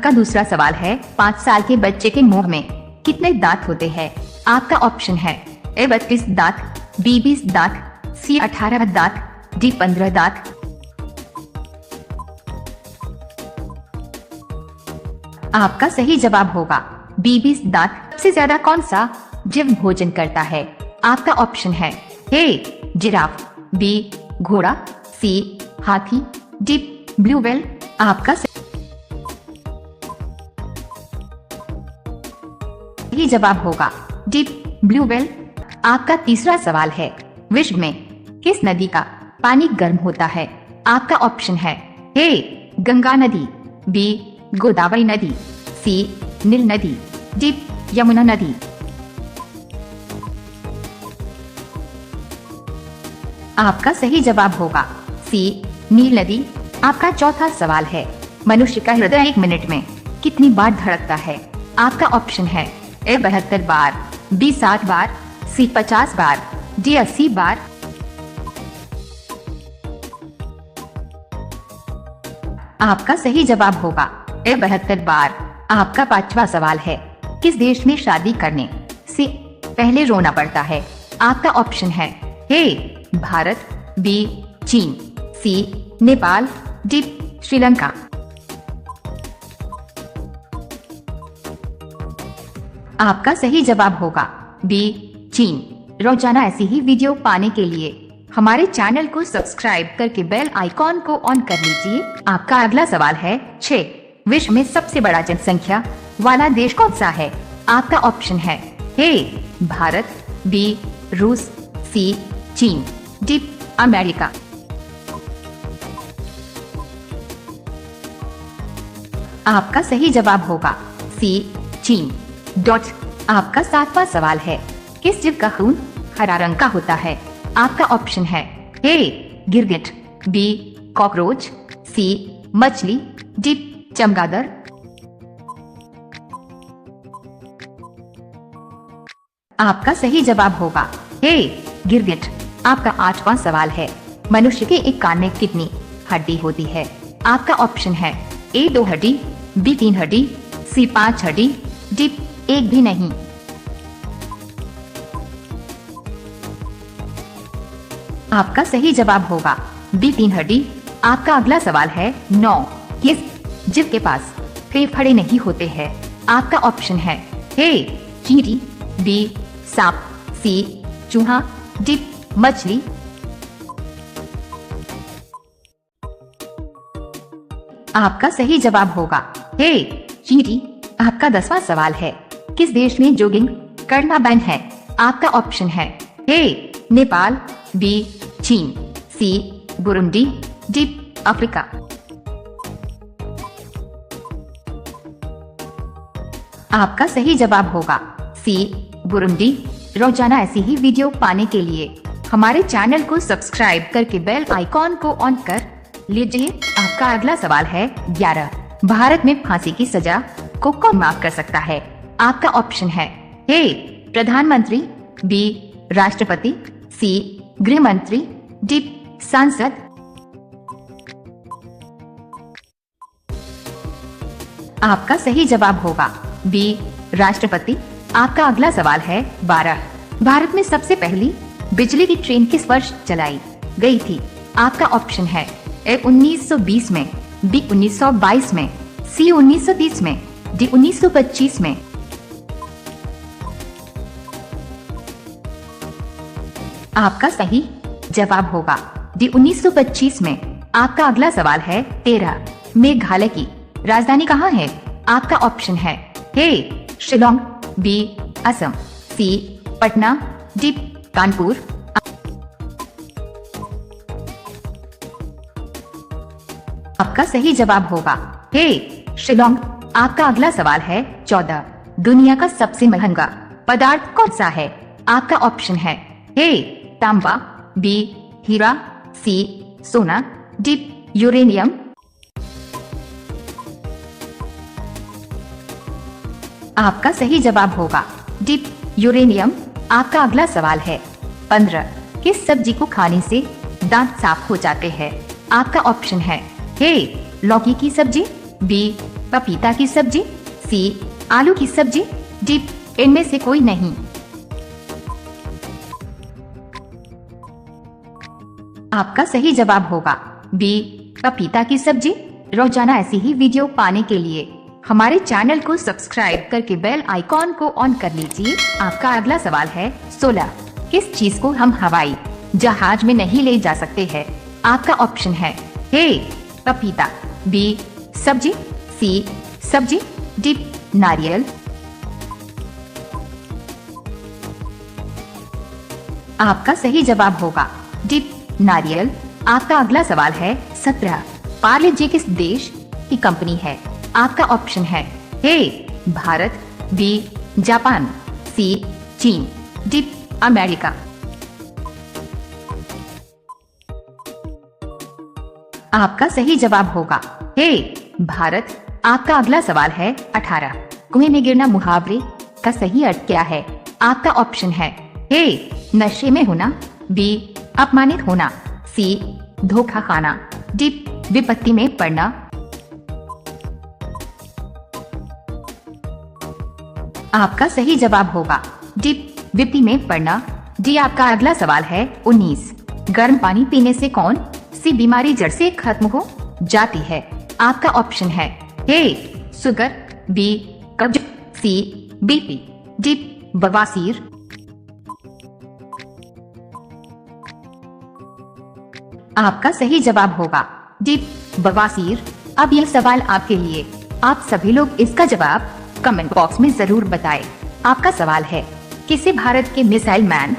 आपका दूसरा सवाल है, 5 साल के बच्चे के मुंह में कितने दांत होते हैं? आपका ऑप्शन है ए 32 दांत, बी 20 दांत, सी 18 दांत, डी 15 दांत। आपका सही जवाब होगा बी 20 दांत। सबसे ज्यादा कौन सा जीव भोजन करता है? आपका ऑप्शन है ए जिराफ, बी घोड़ा, सी हाथी, डी ब्लू व्हेल। आपका सही जवाब होगा डी ब्लू व्हेल। आपका तीसरा सवाल है, विश्व में किस नदी का पानी गर्म होता है? आपका ऑप्शन है ए गंगा नदी, बी गोदावरी नदी, सी नील नदी, डी यमुना नदी। आपका सही जवाब होगा सी नील नदी। आपका चौथा सवाल है, मनुष्य का हृदय 1 मिनट में कितनी बार धड़कता है? आपका ऑप्शन है ए 72 बार, बी 7 बार, सी 50 बार, डी 80 बार। आपका सही जवाब होगा ए 72 बार। आपका पांचवा सवाल है, किस देश में शादी करने से पहले रोना पड़ता है? आपका ऑप्शन है ए भारत, बी चीन, सी नेपाल, डी श्रीलंका। आपका सही जवाब होगा बी चीन। रोजाना ऐसी ही वीडियो पाने के लिए हमारे चैनल को सब्सक्राइब करके बेल आइकॉन को ऑन कर लीजिए। आपका अगला सवाल है 6, विश्व में सबसे बड़ा जनसंख्या वाला देश कौन सा है? आपका ऑप्शन है ए भारत, बी रूस, सी चीन, डी अमेरिका। आपका सही जवाब होगा सी चीन। आपका 7वां सवाल है, किस जीव का खून हरा रंग का होता है? आपका ऑप्शन है ए गिरगिट, बी कॉकरोच, सी मछली, डी चमगादड़। आपका सही जवाब होगा ए गिरगिट। आपका 8वां सवाल है, मनुष्य के एक कान में कितनी हड्डी होती है? आपका ऑप्शन है ए 2 हड्डी, बी 3 हड्डी, सी 5 हड्डी, डी 1 भी नहीं। आपका सही जवाब होगा बी 3 हड्डी। आपका अगला सवाल है 9, किस जीव के पास फेफड़े नहीं होते हैं? आपका ऑप्शन है ए चींटी, बी सांप, सी चूहा, डी मछली। आपका सही जवाब होगा ए चींटी। आपका 10वां सवाल है, किस देश में जॉगिंग करना बैन है? आपका ऑप्शन है ए नेपाल, बी चीन, सी बुरुंडी, डी अफ्रीका। आपका सही जवाब होगा सी बुरुंडी। रोजाना ऐसी ही वीडियो पाने के लिए हमारे चैनल को सब्सक्राइब करके बेल आइकॉन को ऑन कर लीजिए। आपका अगला सवाल है 11, भारत में फांसी की सजा को कौन माफ कर सकता है? आपका ऑप्शन है ए प्रधानमंत्री, बी राष्ट्रपति, सी गृह मंत्री, डी सांसद। आपका सही जवाब होगा बी राष्ट्रपति। आपका अगला सवाल है 12, भारत में सबसे पहली बिजली की ट्रेन किस वर्ष चलाई गई थी? आपका ऑप्शन है ए 1920 में, बी 1922 में, सी 1930 में, डी 1925 में। आपका सही जवाब होगा डी 1925 में। आपका अगला सवाल है 13, मेघालय की राजधानी कहाँ है? आपका ऑप्शन है ए शिलोंग, बी असम, सी पटना, डी कानपुर। आपका सही जवाब होगा ए शिलोंग। आपका अगला सवाल है 14, दुनिया का सबसे महंगा पदार्थ कौन सा है? आपका ऑप्शन है ए तांबा, बी हीरा, सी सोना, डी यूरेनियम। आपका सही जवाब होगा डी यूरेनियम। आपका अगला सवाल है 15, किस सब्जी को खाने से दांत साफ हो जाते हैं? आपका ऑप्शन है ए लौकी की सब्जी, बी पपीता की सब्जी, सी आलू की सब्जी, डी इनमें से कोई नहीं। आपका सही जवाब होगा बी पपीता की सब्जी। रोजाना ऐसी ही वीडियो पाने के लिए हमारे चैनल को सब्सक्राइब करके बेल आइकॉन को ऑन कर लीजिए। आपका अगला सवाल है 16। किस चीज को हम हवाई जहाज में नहीं ले जा सकते हैं? आपका ऑप्शन है ए पपीता, बी सब्जी, सी सब्जी, डी नारियल। आपका सही जवाब होगा डी नारियल। आपका अगला सवाल है 17। पार्ले जी किस देश की कंपनी है? आपका ऑप्शन है ए भारत, बी जापान, सी चीन, डी अमेरिका। आपका सही जवाब होगा ए भारत। आपका अगला सवाल है 18। कुएं में गिरना मुहावरे का सही अर्थ क्या है? आपका ऑप्शन है ए नशे में होना, बी अपमानित होना, सी धोखा खाना, डी विपत्ति में पड़ना। आपका सही जवाब होगा डी विपत्ति में पड़ना। डी आपका अगला सवाल है 19। गर्म पानी पीने से कौन सी बीमारी जड़ से खत्म हो जाती है? आपका ऑप्शन है ए शुगर, बी कब्ज, सी बीपी, डी बवासीर। आपका सही जवाब होगा डी बवासीर। अब यह सवाल आपके लिए। आप सभी लोग इसका जवाब कमेंट बॉक्स में जरूर बताएं। आपका सवाल है किसे भारत के मिसाइल मैन